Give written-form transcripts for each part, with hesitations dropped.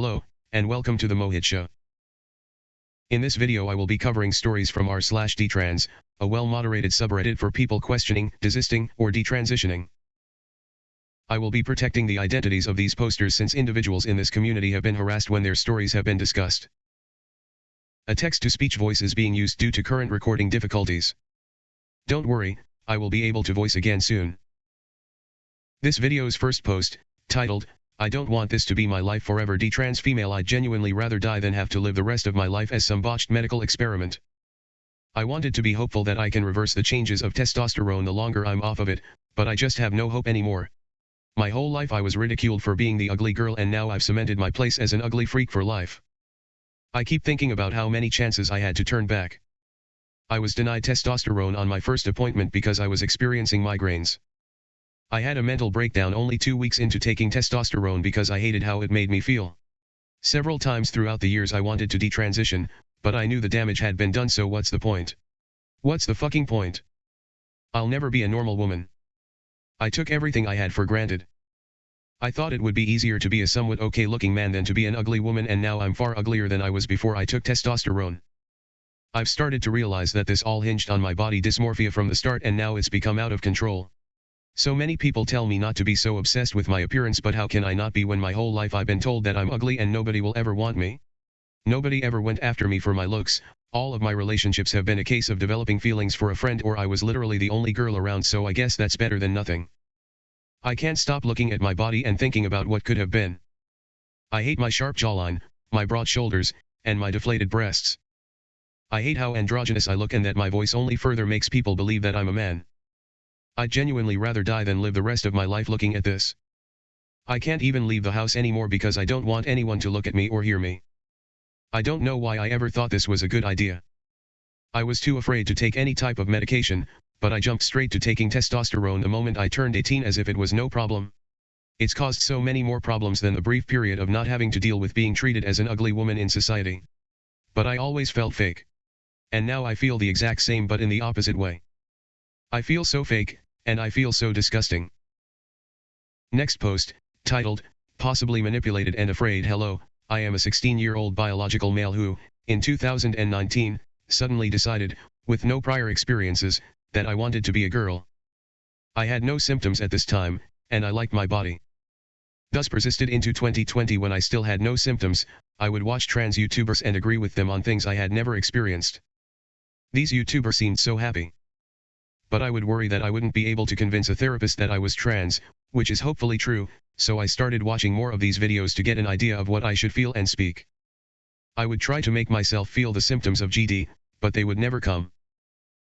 Hello, and welcome to the Mohit Show. In this video I will be covering stories from r/detrans, a well-moderated subreddit for people questioning, desisting, or detransitioning. I will be protecting the identities of these posters since individuals in this community have been harassed when their stories have been discussed. A text-to-speech voice is being used due to current recording difficulties. Don't worry, I will be able to voice again soon. This video's first post, titled, "I don't want this to be my life forever, detrans female, I'd genuinely rather die than have to live the rest of my life as some botched medical experiment. I wanted to be hopeful that I can reverse the changes of testosterone the longer I'm off of it, but I just have no hope anymore. My whole life I was ridiculed for being the ugly girl, and now I've cemented my place as an ugly freak for life. I keep thinking about how many chances I had to turn back. I was denied testosterone on my first appointment because I was experiencing migraines. I had a mental breakdown only 2 weeks into taking testosterone because I hated how it made me feel. Several times throughout the years I wanted to detransition, but I knew the damage had been done, so what's the point? What's the fucking point? I'll never be a normal woman. I took everything I had for granted. I thought it would be easier to be a somewhat okay-looking man than to be an ugly woman, and now I'm far uglier than I was before I took testosterone. I've started to realize that this all hinged on my body dysmorphia from the start, and now it's become out of control. So many people tell me not to be so obsessed with my appearance, but how can I not be when my whole life I've been told that I'm ugly and nobody will ever want me? Nobody ever went after me for my looks. All of my relationships have been a case of developing feelings for a friend, or I was literally the only girl around, so I guess that's better than nothing. I can't stop looking at my body and thinking about what could have been. I hate my sharp jawline, my broad shoulders, and my deflated breasts. I hate how androgynous I look and that my voice only further makes people believe that I'm a man. I'd genuinely rather die than live the rest of my life looking at this. I can't even leave the house anymore because I don't want anyone to look at me or hear me. I don't know why I ever thought this was a good idea. I was too afraid to take any type of medication, but I jumped straight to taking testosterone the moment I turned 18 as if it was no problem. It's caused so many more problems than the brief period of not having to deal with being treated as an ugly woman in society. But I always felt fake. And now I feel the exact same, but in the opposite way. I feel so fake, and I feel so disgusting." Next post, titled, "Possibly Manipulated and Afraid." Hello, I am a 16-year-old biological male who, in 2019, suddenly decided, with no prior experiences, that I wanted to be a girl. I had no symptoms at this time, and I liked my body. Thus persisted into 2020 when I still had no symptoms. I would watch trans YouTubers and agree with them on things I had never experienced. These YouTubers seemed so happy. But I would worry that I wouldn't be able to convince a therapist that I was trans, which is hopefully true, so I started watching more of these videos to get an idea of what I should feel and speak. I would try to make myself feel the symptoms of GD, but they would never come.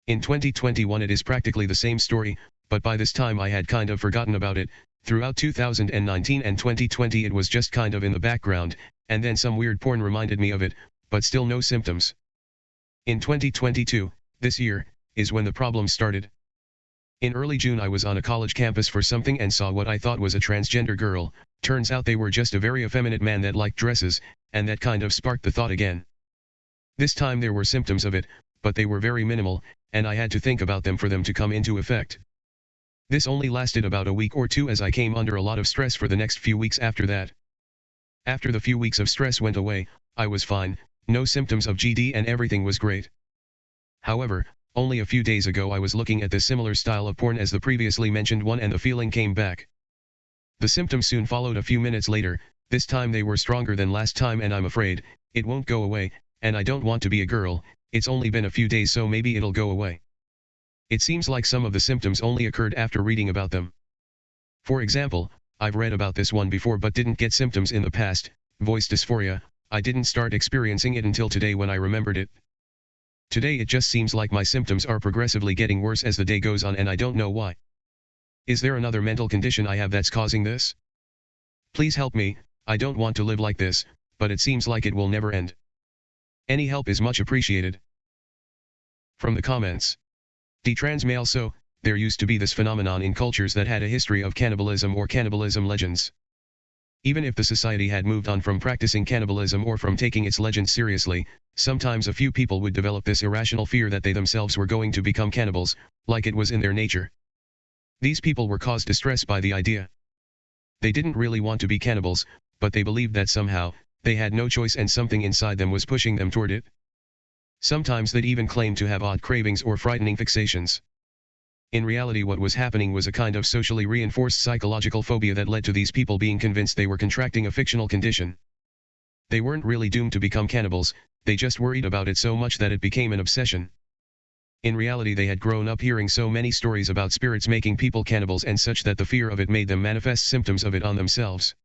In 2021 it is practically the same story, but by this time I had kind of forgotten about it. Throughout 2019 and 2020 it was just kind of in the background, and then some weird porn reminded me of it, but still no symptoms. In 2022, this year, is when the problem started. In early June I was on a college campus for something and saw what I thought was a transgender girl. Turns out they were just a very effeminate man that liked dresses, and that kind of sparked the thought again. This time there were symptoms of it, but they were very minimal, and I had to think about them for them to come into effect. This only lasted about a week or two as I came under a lot of stress for the next few weeks after that. After the few weeks of stress went away, I was fine, no symptoms of GD and everything was great. However, only a few days ago I was looking at this similar style of porn as the previously mentioned one, and the feeling came back. The symptoms soon followed a few minutes later. This time they were stronger than last time, and I'm afraid it won't go away, and I don't want to be a girl. It's only been a few days, so maybe it'll go away. It seems like some of the symptoms only occurred after reading about them. For example, I've read about this one before but didn't get symptoms in the past. Voice dysphoria. I didn't start experiencing it until today when I remembered it. Today it just seems like my symptoms are progressively getting worse as the day goes on, and I don't know why. Is there another mental condition I have that's causing this? Please help me. I don't want to live like this, but it seems like it will never end. Any help is much appreciated." From the comments. Detrans male. So, there used to be this phenomenon in cultures that had a history of cannibalism or cannibalism legends. Even if the society had moved on from practicing cannibalism or from taking its legends seriously, sometimes a few people would develop this irrational fear that they themselves were going to become cannibals, like it was in their nature. These people were caused distress by the idea. They didn't really want to be cannibals, but they believed that somehow, They had no choice and something inside them was pushing them toward it. Sometimes they'd even claim to have odd cravings or frightening fixations. In reality, what was happening was a kind of socially reinforced psychological phobia that led to these people being convinced they were contracting a fictional condition. They weren't really doomed to become cannibals, they just worried about it so much that it became an obsession. In reality, they had grown up hearing so many stories about spirits making people cannibals and such that the fear of it made them manifest symptoms of it on themselves.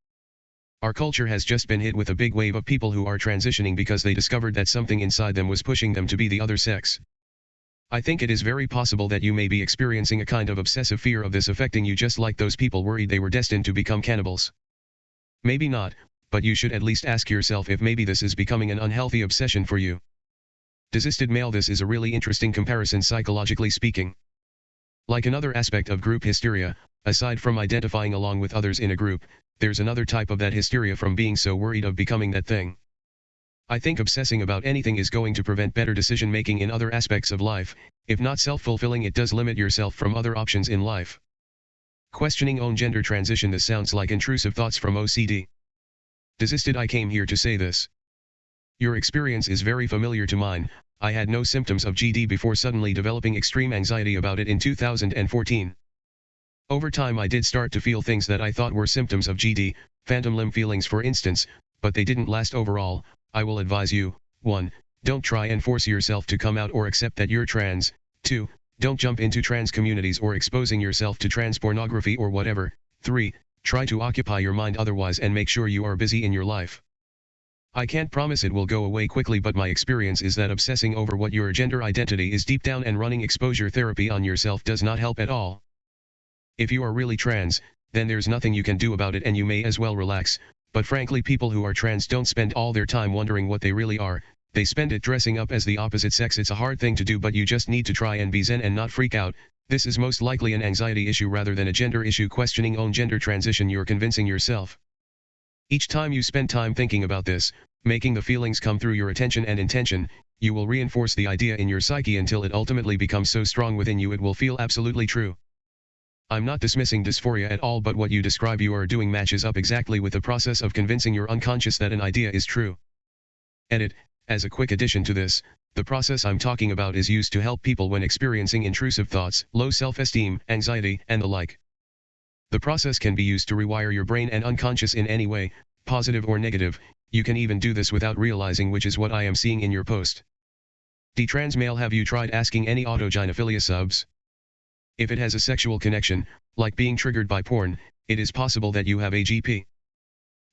Our culture has just been hit with a big wave of people who are transitioning because they discovered that something inside them was pushing them to be the other sex. I think it is very possible that you may be experiencing a kind of obsessive fear of this affecting you, just like those people worried they were destined to become cannibals. Maybe not, but you should at least ask yourself if maybe this is becoming an unhealthy obsession for you. Desisted male. This is a really interesting comparison psychologically speaking. Like another aspect of group hysteria, aside from identifying along with others in a group, there's another type of that hysteria from being so worried of becoming that thing. I think obsessing about anything is going to prevent better decision making in other aspects of life. If not self-fulfilling, it does limit yourself from other options in life. Questioning own gender transition. This sounds like intrusive thoughts from OCD. Desisted. I came here to say this. Your experience is very familiar to mine. I had no symptoms of GD before suddenly developing extreme anxiety about it in 2014. Over time I did start to feel things that I thought were symptoms of GD, phantom limb feelings for instance, but they didn't last overall. I will advise you, 1. Don't try and force yourself to come out or accept that you're trans. 2. Don't jump into trans communities or exposing yourself to trans pornography or whatever. 3. Try to occupy your mind otherwise and make sure you are busy in your life. I can't promise it will go away quickly, but my experience is that obsessing over what your gender identity is deep down and running exposure therapy on yourself does not help at all. If you are really trans, then there's nothing you can do about it and you may as well relax, but frankly people who are trans don't spend all their time wondering what they really are, they spend it dressing up as the opposite sex. It's a hard thing to do, but you just need to try and be zen and not freak out. This is most likely an anxiety issue rather than a gender issue. Questioning own gender transition. You're convincing yourself. Each time you spend time thinking about this, making the feelings come through your attention and intention, you will reinforce the idea in your psyche until it ultimately becomes so strong within you it will feel absolutely true. I'm not dismissing dysphoria at all, but what you describe you are doing matches up exactly with the process of convincing your unconscious that an idea is true. Edit. As a quick addition to this, the process I'm talking about is used to help people when experiencing intrusive thoughts, low self-esteem, anxiety, and the like. The process can be used to rewire your brain and unconscious in any way, positive or negative. You can even do this without realizing, which is what I am seeing in your post. Detrans male. Have you tried asking any autogynephilia subs? If it has a sexual connection, like being triggered by porn, it is possible that you have a GP.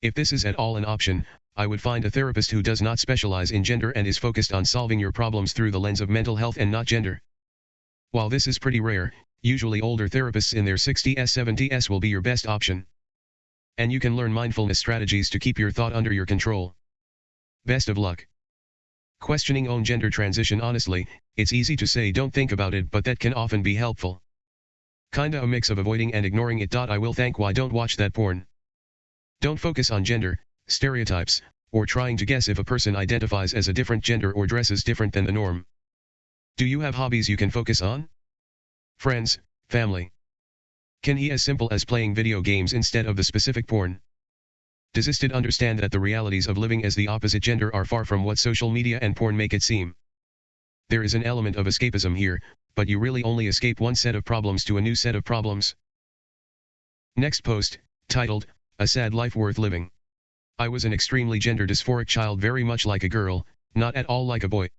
If this is at all an option, I would find a therapist who does not specialize in gender and is focused on solving your problems through the lens of mental health and not gender. While this is pretty rare, usually older therapists in their 60s, 70s will be your best option. And you can learn mindfulness strategies to keep your thought under your control. Best of luck. Questioning own gender transition. Honestly, it's easy to say don't think about it, but that can often be helpful. Kinda a mix of avoiding and ignoring it. I will think why don't watch that porn. Don't focus on gender, stereotypes, or trying to guess if a person identifies as a different gender or dresses different than the norm. Do you have hobbies you can focus on? Friends, family. Can he as simple as playing video games instead of the specific porn? Desisted. Understand that the realities of living as the opposite gender are far from what social media and porn make it seem. There is an element of escapism here, but you really only escape one set of problems to a new set of problems. Next post, titled, A Sad Life Worth Living. I was an extremely gender dysphoric child, very much like a girl, not at all like a boy.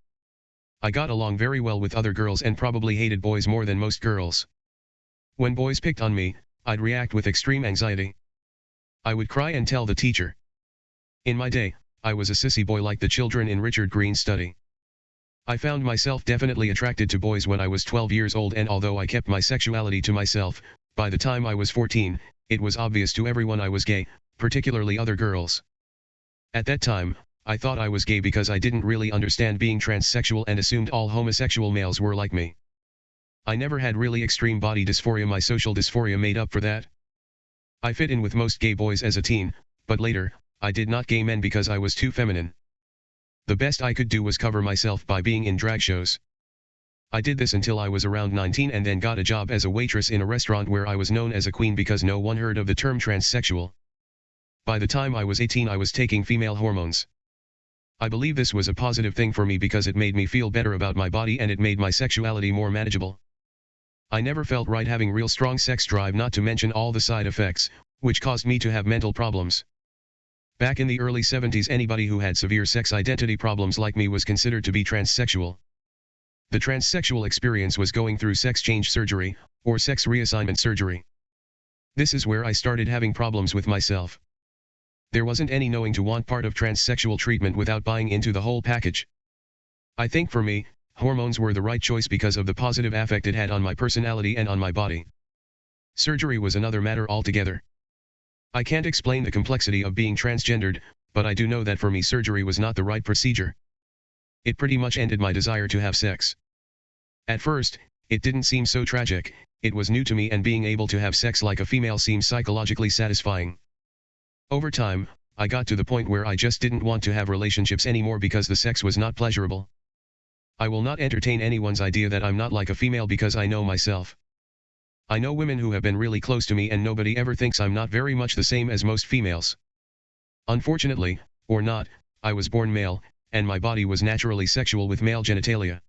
I got along very well with other girls and probably hated boys more than most girls. When boys picked on me, I'd react with extreme anxiety. I would cry and tell the teacher. In my day, I was a sissy boy like the children in Richard Green's study. I found myself definitely attracted to boys when I was 12 years old, and although I kept my sexuality to myself, by the time I was 14, it was obvious to everyone I was gay, particularly other girls. At that time, I thought I was gay because I didn't really understand being transsexual and assumed all homosexual males were like me. I never had really extreme body dysphoria. My social dysphoria made up for that. I fit in with most gay boys as a teen, but later, I did not gay men because I was too feminine. The best I could do was cover myself by being in drag shows. I did this until I was around 19 and then got a job as a waitress in a restaurant where I was known as a queen because no one heard of the term transsexual. By the time I was 18 I was taking female hormones. I believe this was a positive thing for me because it made me feel better about my body and it made my sexuality more manageable. I never felt right having real strong sex drive, not to mention all the side effects, which caused me to have mental problems. Back in the early 70s anybody who had severe sex identity problems like me was considered to be transsexual. The transsexual experience was going through sex change surgery, or sex reassignment surgery. This is where I started having problems with myself. There wasn't any knowing to want part of transsexual treatment without buying into the whole package. I think for me, hormones were the right choice because of the positive effect it had on my personality and on my body. Surgery was another matter altogether. I can't explain the complexity of being transgendered, but I do know that for me surgery was not the right procedure. It pretty much ended my desire to have sex. At first, it didn't seem so tragic, it was new to me and being able to have sex like a female seemed psychologically satisfying. Over time, I got to the point where I just didn't want to have relationships anymore because the sex was not pleasurable. I will not entertain anyone's idea that I'm not like a female because I know myself. I know women who have been really close to me and nobody ever thinks I'm not very much the same as most females. Unfortunately, or not, I was born male, and my body was naturally sexual with male genitalia.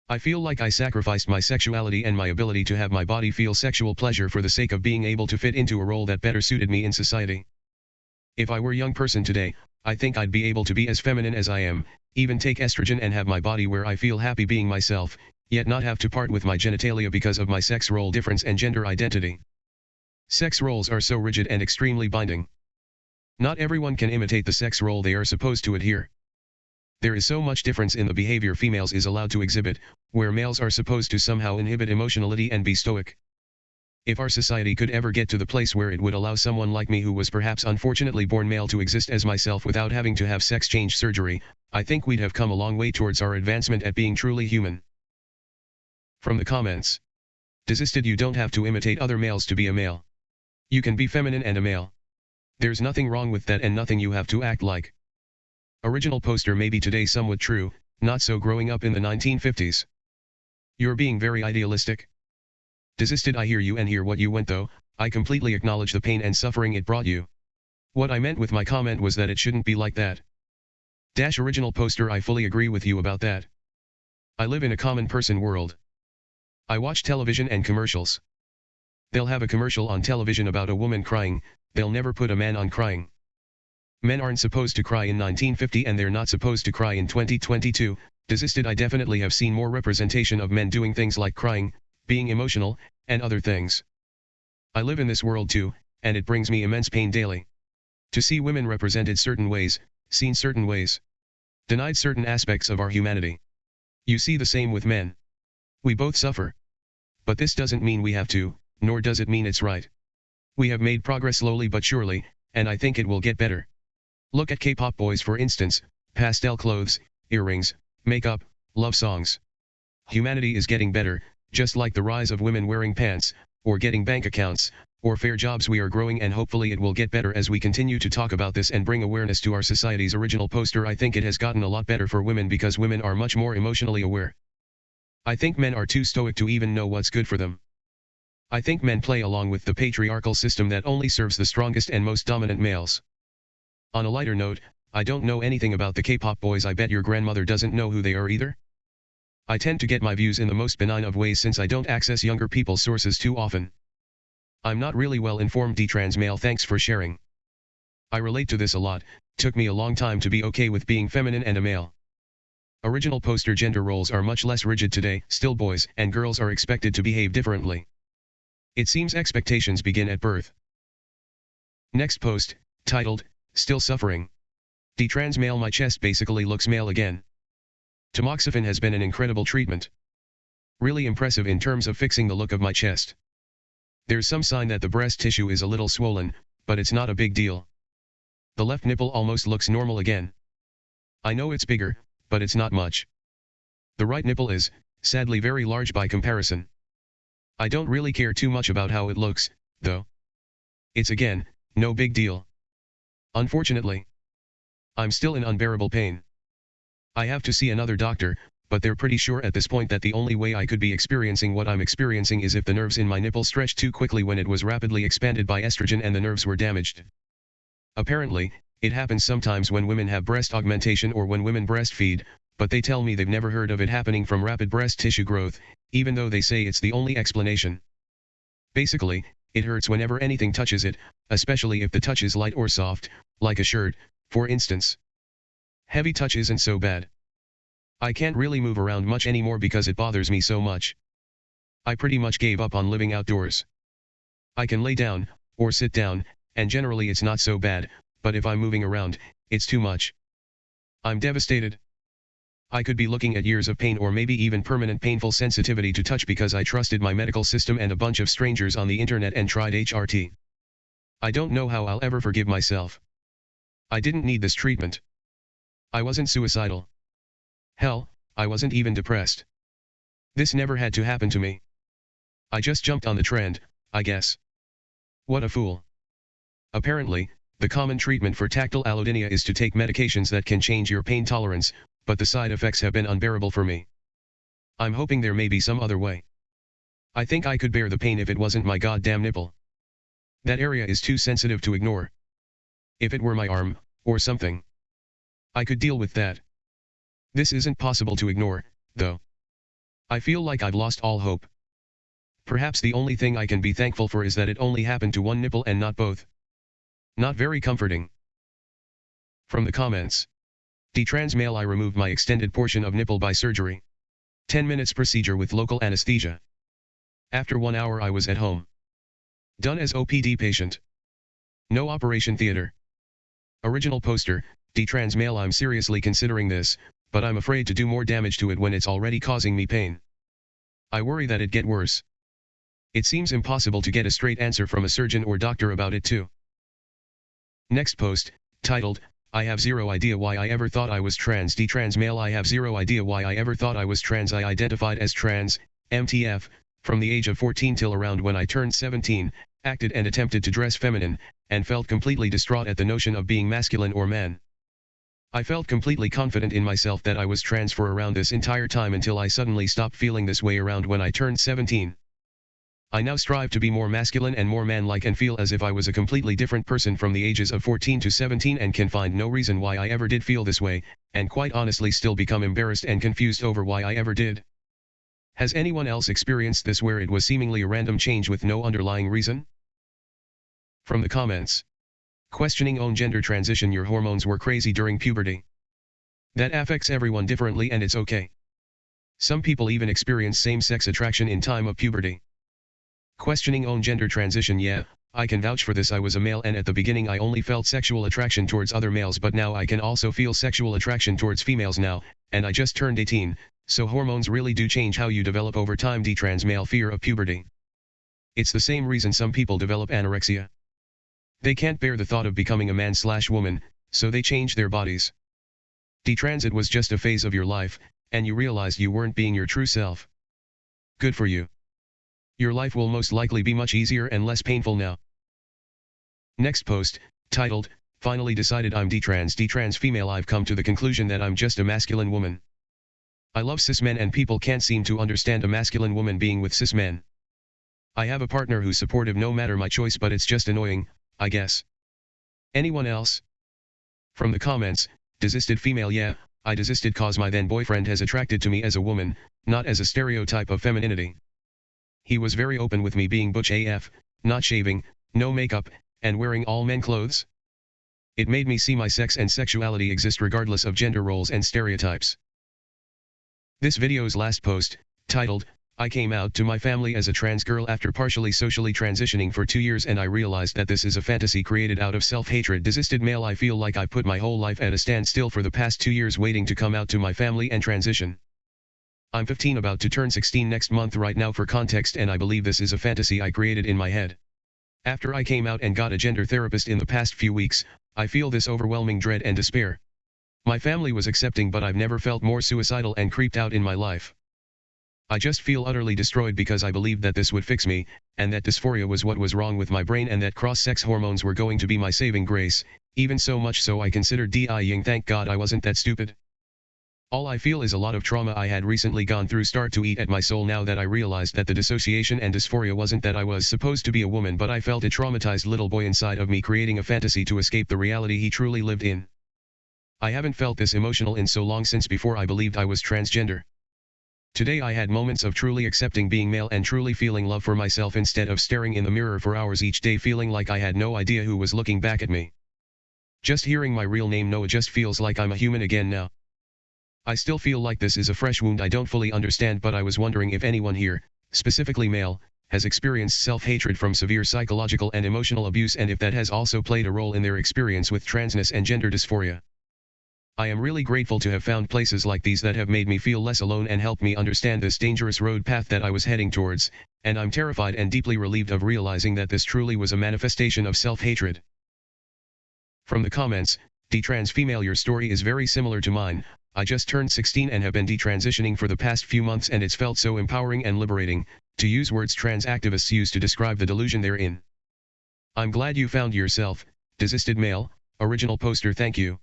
I feel like I sacrificed my sexuality and my ability to have my body feel sexual pleasure for the sake of being able to fit into a role that better suited me in society. If I were a young person today, I think I'd be able to be as feminine as I am, even take estrogen and have my body where I feel happy being myself, yet not have to part with my genitalia because of my sex role difference and gender identity. Sex roles are so rigid and extremely binding. Not everyone can imitate the sex role they are supposed to adhere. There is so much difference in the behavior females is allowed to exhibit, where males are supposed to somehow inhibit emotionality and be stoic. If our society could ever get to the place where it would allow someone like me who was perhaps unfortunately born male to exist as myself without having to have sex change surgery, I think we'd have come a long way towards our advancement at being truly human. From the comments. Desisted. You don't have to imitate other males to be a male. You can be feminine and a male. There's nothing wrong with that and nothing you have to act like. Original poster. Maybe today somewhat true, not so growing up in the 1950s. You're being very idealistic. Desisted. I hear you and hear what you went though, I completely acknowledge the pain and suffering it brought you. What I meant with my comment was that it shouldn't be like that. Original poster. I fully agree with you about that. I live in a common person world. I watch television and commercials. They'll have a commercial on television about a woman crying, they'll never put a man on crying. Men aren't supposed to cry in 1950 and they're not supposed to cry in 2022, desisted. I definitely have seen more representation of men doing things like crying, being emotional, and other things. I live in this world too, and it brings me immense pain daily. To see women represented certain ways, seen certain ways, denied certain aspects of our humanity. You see the same with men. We both suffer. But this doesn't mean we have to, nor does it mean it's right. We have made progress slowly but surely, and I think it will get better. Look at K-pop boys for instance, pastel clothes, earrings, makeup, love songs. Humanity is getting better, just like the rise of women wearing pants, or getting bank accounts, or fair jobs. We are growing and hopefully it will get better as we continue to talk about this and bring awareness to our society's original poster. I think it has gotten a lot better for women because women are much more emotionally aware. I think men are too stoic to even know what's good for them. I think men play along with the patriarchal system that only serves the strongest and most dominant males. On a lighter note, I don't know anything about the K-pop boys. I bet your grandmother doesn't know who they are either. I tend to get my views in the most benign of ways since I don't access younger people's sources too often. I'm not really well informed. Detrans male. Thanks for sharing. I relate to this a lot. Took me a long time to be okay with being feminine and a male. Original poster. Gender roles are much less rigid today. Still boys and girls are expected to behave differently. It seems expectations begin at birth. Next post, titled, Still Suffering. Detrans male. My chest basically looks male again. Tamoxifen has been an incredible treatment. Really impressive in terms of fixing the look of my chest. There's some sign that the breast tissue is a little swollen, but it's not a big deal. The left nipple almost looks normal again. I know it's bigger, but it's not much. The right nipple is, sadly, very large by comparison. I don't really care too much about how it looks, though. It's again, no big deal. Unfortunately, I'm still in unbearable pain. I have to see another doctor, but they're pretty sure at this point that the only way I could be experiencing what I'm experiencing is if the nerves in my nipple stretched too quickly when it was rapidly expanded by estrogen and the nerves were damaged. Apparently, it happens sometimes when women have breast augmentation or when women breastfeed, but they tell me they've never heard of it happening from rapid breast tissue growth, even though they say it's the only explanation. Basically, it hurts whenever anything touches it, especially if the touch is light or soft, like a shirt, for instance. Heavy touch isn't so bad. I can't really move around much anymore because it bothers me so much. I pretty much gave up on living outdoors. I can lay down, or sit down, and generally it's not so bad, but if I'm moving around, it's too much. I'm devastated. I could be looking at years of pain or maybe even permanent painful sensitivity to touch because I trusted my medical system and a bunch of strangers on the internet and tried HRT. I don't know how I'll ever forgive myself. I didn't need this treatment. I wasn't suicidal. Hell, I wasn't even depressed. This never had to happen to me. I just jumped on the trend, I guess. What a fool. Apparently, the common treatment for tactile allodynia is to take medications that can change your pain tolerance, but the side effects have been unbearable for me. I'm hoping there may be some other way. I think I could bear the pain if it wasn't my goddamn nipple. That area is too sensitive to ignore. If it were my arm, or something, I could deal with that. This isn't possible to ignore, though. I feel like I've lost all hope. Perhaps the only thing I can be thankful for is that it only happened to one nipple and not both. Not very comforting. From the comments. Detrans male, I removed my extended portion of nipple by surgery. 10 minutes procedure with local anesthesia. After 1 hour I was at home. Done as OPD patient. No operation theater. Original poster, Detrans male, I'm seriously considering this, but I'm afraid to do more damage to it when it's already causing me pain. I worry that it get worse. It seems impossible to get a straight answer from a surgeon or doctor about it too. Next post, titled, I have zero idea why I ever thought I was trans. Detrans male, I have zero idea why I ever thought I was trans. I identified as trans, MTF, from the age of 14 till around when I turned 17, acted and attempted to dress feminine, and felt completely distraught at the notion of being masculine or man. I felt completely confident in myself that I was trans for around this entire time until I suddenly stopped feeling this way around when I turned 17. I now strive to be more masculine and more man-like and feel as if I was a completely different person from the ages of 14 to 17 and can find no reason why I ever did feel this way, and quite honestly still become embarrassed and confused over why I ever did. Has anyone else experienced this where it was seemingly a random change with no underlying reason? From the comments. Questioning own gender transition. Your hormones were crazy during puberty. That affects everyone differently and it's okay. Some people even experience same-sex attraction in time of puberty. Questioning own gender transition. Yeah, I can vouch for this. I was a male and at the beginning I only felt sexual attraction towards other males, but now I can also feel sexual attraction towards females now, and I just turned 18, so hormones really do change how you develop over time. Detrans male, fear of puberty. It's the same reason some people develop anorexia. They can't bear the thought of becoming a man/woman, so they change their bodies. Detrans, it was just a phase of your life, and you realized you weren't being your true self. Good for you. Your life will most likely be much easier and less painful now. Next post, titled, Finally decided I'm detrans. Detrans female, I've come to the conclusion that I'm just a masculine woman. I love cis men and people can't seem to understand a masculine woman being with cis men. I have a partner who's supportive no matter my choice, but it's just annoying, I guess. Anyone else? From the comments, desisted female. Yeah, I desisted cause my then boyfriend has attracted to me as a woman, not as a stereotype of femininity. He was very open with me being butch AF, not shaving, no makeup, and wearing all men clothes. It made me see my sex and sexuality exist regardless of gender roles and stereotypes. This video's last post, titled, I came out to my family as a trans girl after partially socially transitioning for 2 years and I realized that this is a fantasy created out of self-hatred. Desisted male, I feel like I put my whole life at a standstill for the past 2 years waiting to come out to my family and transition. I'm 15, about to turn 16 next month right now for context, and I believe this is a fantasy I created in my head. After I came out and got a gender therapist in the past few weeks, I feel this overwhelming dread and despair. My family was accepting, but I've never felt more suicidal and creeped out in my life. I just feel utterly destroyed because I believed that this would fix me, and that dysphoria was what was wrong with my brain and that cross-sex hormones were going to be my saving grace, even so much so I considered dying. Thank God I wasn't that stupid. All I feel is a lot of trauma I had recently gone through start to eat at my soul now that I realized that the dissociation and dysphoria wasn't that I was supposed to be a woman, but I felt a traumatized little boy inside of me creating a fantasy to escape the reality he truly lived in. I haven't felt this emotional in so long since before I believed I was transgender. Today I had moments of truly accepting being male and truly feeling love for myself instead of staring in the mirror for hours each day feeling like I had no idea who was looking back at me. Just hearing my real name Noah just feels like I'm a human again now. I still feel like this is a fresh wound I don't fully understand, but I was wondering if anyone here, specifically male, has experienced self-hatred from severe psychological and emotional abuse and if that has also played a role in their experience with transness and gender dysphoria. I am really grateful to have found places like these that have made me feel less alone and helped me understand this dangerous road path that I was heading towards, and I'm terrified and deeply relieved of realizing that this truly was a manifestation of self-hatred. From the comments, detrans female, your story is very similar to mine. I just turned 16 and have been detransitioning for the past few months and it's felt so empowering and liberating, to use words trans activists use to describe the delusion they're in. I'm glad you found yourself, desisted male, original poster, thank you.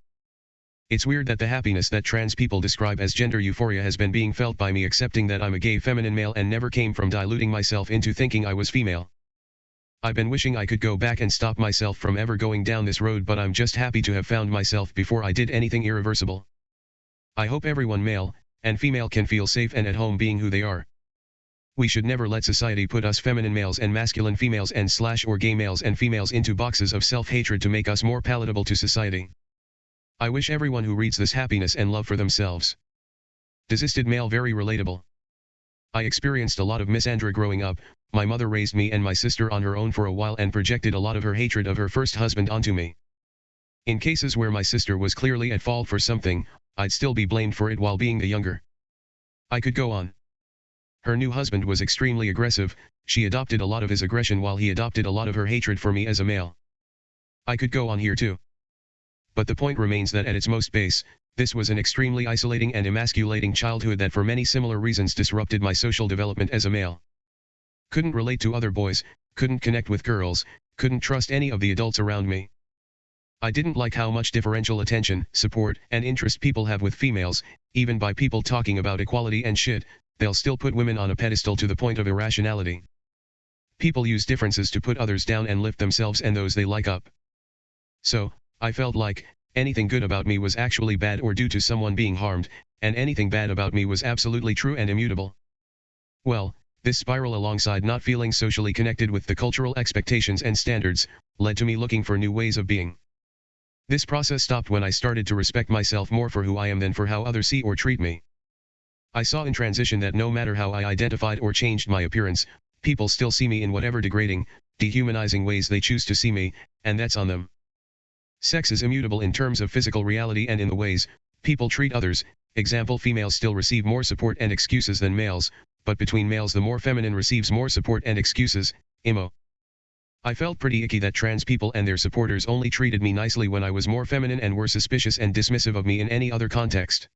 It's weird that the happiness that trans people describe as gender euphoria has been being felt by me accepting that I'm a gay feminine male and never came from diluting myself into thinking I was female. I've been wishing I could go back and stop myself from ever going down this road, but I'm just happy to have found myself before I did anything irreversible. I hope everyone male and female can feel safe and at home being who they are. We should never let society put us feminine males and masculine females and or gay males and females into boxes of self-hatred to make us more palatable to society. I wish everyone who reads this happiness and love for themselves. Desisted male, very relatable. I experienced a lot of misandry growing up. My mother raised me and my sister on her own for a while and projected a lot of her hatred of her first husband onto me. In cases where my sister was clearly at fault for something, I'd still be blamed for it while being the younger. I could go on. Her new husband was extremely aggressive. She adopted a lot of his aggression while he adopted a lot of her hatred for me as a male. I could go on here too. But the point remains that at its most base, this was an extremely isolating and emasculating childhood that for many similar reasons disrupted my social development as a male. Couldn't relate to other boys, couldn't connect with girls, couldn't trust any of the adults around me. I didn't like how much differential attention, support, and interest people have with females. Even by people talking about equality and shit, they'll still put women on a pedestal to the point of irrationality. People use differences to put others down and lift themselves and those they like up. So, I felt like anything good about me was actually bad or due to someone being harmed, and anything bad about me was absolutely true and immutable. Well, this spiral, alongside not feeling socially connected with the cultural expectations and standards, led to me looking for new ways of being. This process stopped when I started to respect myself more for who I am than for how others see or treat me. I saw in transition that no matter how I identified or changed my appearance, people still see me in whatever degrading, dehumanizing ways they choose to see me, and that's on them. Sex is immutable in terms of physical reality and in the ways people treat others. Example, females still receive more support and excuses than males, but between males the more feminine receives more support and excuses. Emo. I felt pretty icky that trans people and their supporters only treated me nicely when I was more feminine and were suspicious and dismissive of me in any other context.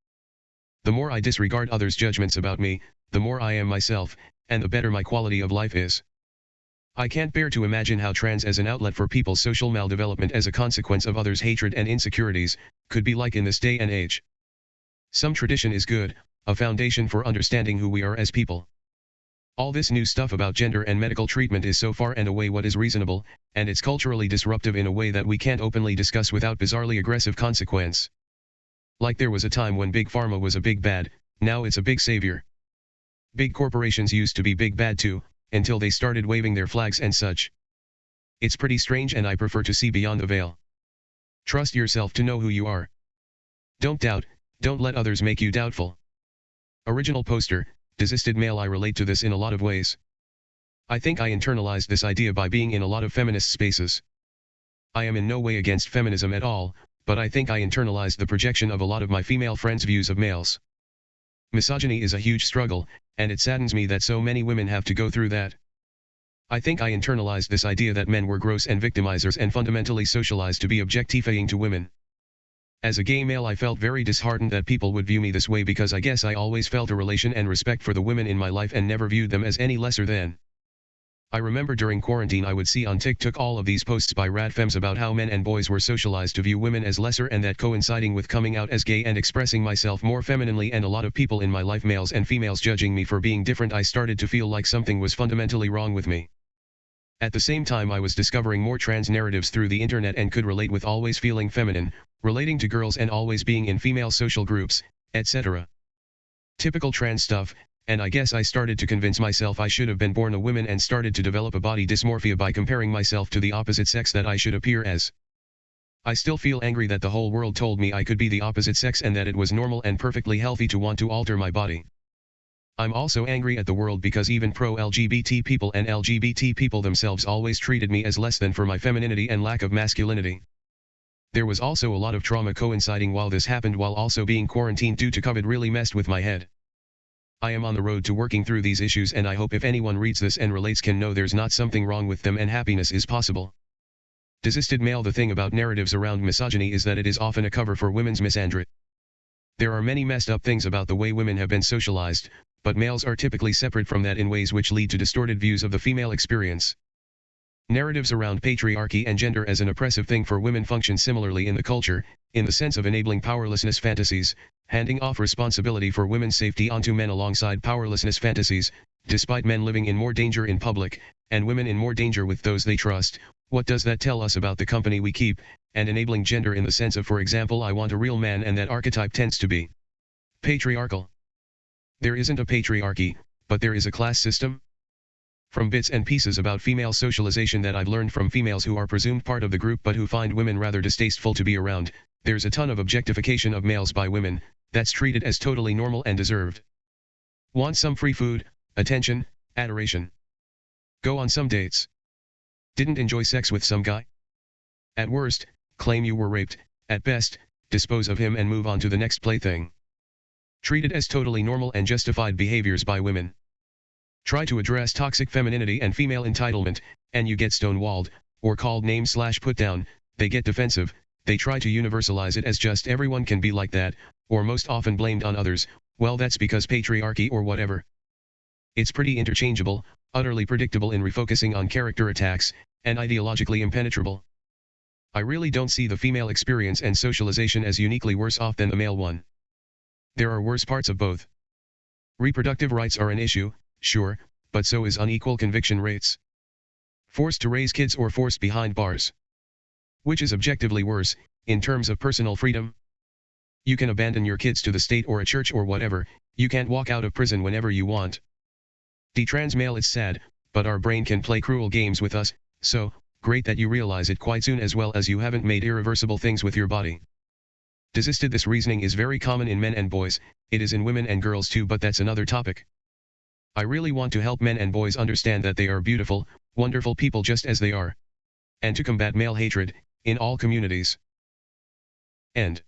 The more I disregard others' judgments about me, the more I am myself, and the better my quality of life is. I can't bear to imagine how trans as an outlet for people's social maldevelopment as a consequence of others' hatred and insecurities, could be like in this day and age. Some tradition is good, a foundation for understanding who we are as people. All this new stuff about gender and medical treatment is so far and away what is reasonable, and it's culturally disruptive in a way that we can't openly discuss without bizarrely aggressive consequence. Like there was a time when Big Pharma was a big bad, now it's a big savior. Big corporations used to be big bad too, until they started waving their flags and such. It's pretty strange and I prefer to see beyond the veil. Trust yourself to know who you are. Don't doubt, don't let others make you doubtful. Original poster, desisted male. I relate to this in a lot of ways. I think I internalized this idea by being in a lot of feminist spaces. I am in no way against feminism at all, but I think I internalized the projection of a lot of my female friends' views of males. Misogyny is a huge struggle, and it saddens me that so many women have to go through that. I think I internalized this idea that men were gross and victimizers and fundamentally socialized to be objectifying to women. As a gay male I felt very disheartened that people would view me this way because I guess I always felt a relation and respect for the women in my life and never viewed them as any lesser than. I remember during quarantine I would see on TikTok all of these posts by rad femmes about how men and boys were socialized to view women as lesser, and that coinciding with coming out as gay and expressing myself more femininely, and a lot of people in my life, males and females, judging me for being different, I started to feel like something was fundamentally wrong with me. At the same time I was discovering more trans narratives through the internet and could relate with always feeling feminine, relating to girls and always being in female social groups, etc. Typical trans stuff. And I guess I started to convince myself I should have been born a woman and started to develop a body dysmorphia by comparing myself to the opposite sex that I should appear as. I still feel angry that the whole world told me I could be the opposite sex and that it was normal and perfectly healthy to want to alter my body. I'm also angry at the world because even pro-LGBT people and LGBT people themselves always treated me as less than for my femininity and lack of masculinity. There was also a lot of trauma coinciding while this happened, while also being quarantined due to COVID really messed with my head. I am on the road to working through these issues, and I hope if anyone reads this and relates can know there's not something wrong with them and happiness is possible. Desisted male. The thing about narratives around misogyny is that it is often a cover for women's misandry. There are many messed up things about the way women have been socialized, but males are typically separate from that in ways which lead to distorted views of the female experience. Narratives around patriarchy and gender as an oppressive thing for women function similarly in the culture, in the sense of enabling powerlessness fantasies, handing off responsibility for women's safety onto men alongside powerlessness fantasies, despite men living in more danger in public, and women in more danger with those they trust. What does that tell us about the company we keep? And enabling gender in the sense of, for example, I want a real man, and that archetype tends to be patriarchal. There isn't a patriarchy, but there is a class system. From bits and pieces about female socialization that I've learned from females who are presumed part of the group but who find women rather distasteful to be around, there's a ton of objectification of males by women, that's treated as totally normal and deserved. Want some free food, attention, adoration. Go on some dates. Didn't enjoy sex with some guy? At worst, claim you were raped. At best, dispose of him and move on to the next plaything. Treated as totally normal and justified behaviors by women. Try to address toxic femininity and female entitlement, and you get stonewalled, or called names / put down. They get defensive. They try to universalize it as just everyone can be like that, or most often blamed on others. Well, that's because patriarchy or whatever. It's pretty interchangeable, utterly predictable in refocusing on character attacks, and ideologically impenetrable. I really don't see the female experience and socialization as uniquely worse off than the male one. There are worse parts of both. Reproductive rights are an issue, sure, but so is unequal conviction rates. Forced to raise kids or forced behind bars. Which is objectively worse, in terms of personal freedom? You can abandon your kids to the state or a church or whatever. You can't walk out of prison whenever you want. Detrans male. It's sad, but our brain can play cruel games with us, so, great that you realize it quite soon, as well as you haven't made irreversible things with your body. Desisted. This reasoning is very common in men and boys, it is in women and girls too, but that's another topic. I really want to help men and boys understand that they are beautiful, wonderful people just as they are. And to combat male hatred, in all communities. End.